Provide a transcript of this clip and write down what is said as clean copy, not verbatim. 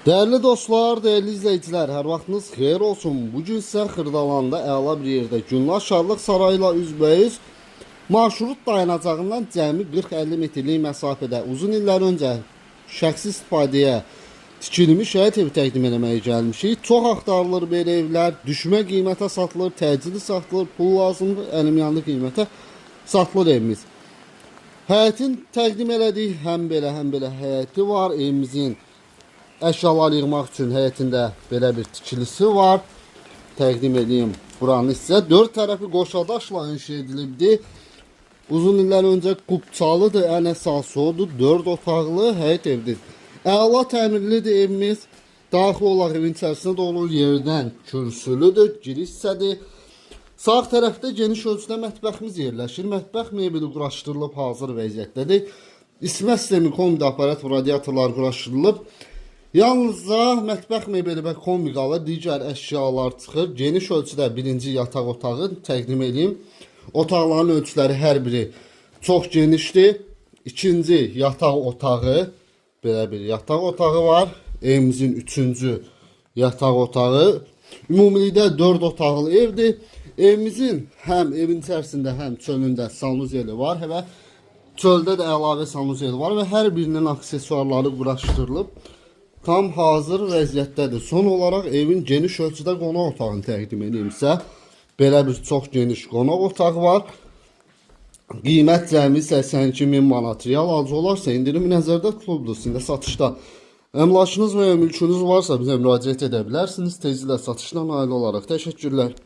Değerli dostlar, değerli izleyiciler, her vaxtınız xeyir olsun. Bugün ise Xırdalanda əla bir yerdə Günlar Şarlıq Sarayla üzbəüz marşrut dayanacağından cəmi 40-50 metrlik məsafədə uzun illər öncə şəxsi istifadəyə tikilmiş həyət evi təqdim etməyə gəlmişik. Çox axtarılır belə evlər, düşmə qiymətə satılır, təcili satılır, pul lazımdır, əlimyanlı qiymətə satılır evimiz. Həyətin təqdim elədik, həm belə həyəti var, evimizin əşyalar yığmaq üçün həyətində belə bir tikilisi var. Təqdim edeyim buranı sizə. 4 tərəfi qoşadaşla inşa edilibdi. Uzun illər öncə qubçalıdır, ən əsası odur. 4 otaqlı həyət evdir. Əla təmirlidir evimiz. Daxil olaraq evin içərisində də olur, yerdən kürsülüdür, giriş hissədir. Sağ tərəfdə geniş ölçüdə mətbəximiz yerləşir. Mətbəx mebeli quraşdırılıb, hazır vəziyyətdədir. İsmə sistemi, kombi aparat, radiatorlar quraşdırılıb. Yalnızca mətbəx mebeli və kombi qalır, digər əşyalar çıxır. Geniş ölçüdə birinci yataq otağı təqdim edeyim. Otaqların ölçüləri hər biri çox genişdir. İkinci yataq otağı, belə bir yataq otağı var. Evimizin üçüncü yataq otağı. Ümumilikdə 4 otaqlı evdir. Evimizin həm evin içərisində, həm çölündə sanuzeli var və çöldə də əlavə sanuzeli var və hər birinin aksesuarları quraşdırılıb. Tam hazır vəziyyətdədir. Son olaraq evin geniş ölçüdə qonaq otağını təqdim edeyimsə, belə bir çox geniş qonaq otağı var. Qiymət cəmi 82.000 manat. Real alıcı olarsa indirim nəzərdə tutulubdur. Sizin satışda əmlakınız və ya mülkünüz varsa bizə müraciət edə bilərsiniz. Tezliklə satışla nail olaraq. Təşəkkürlər.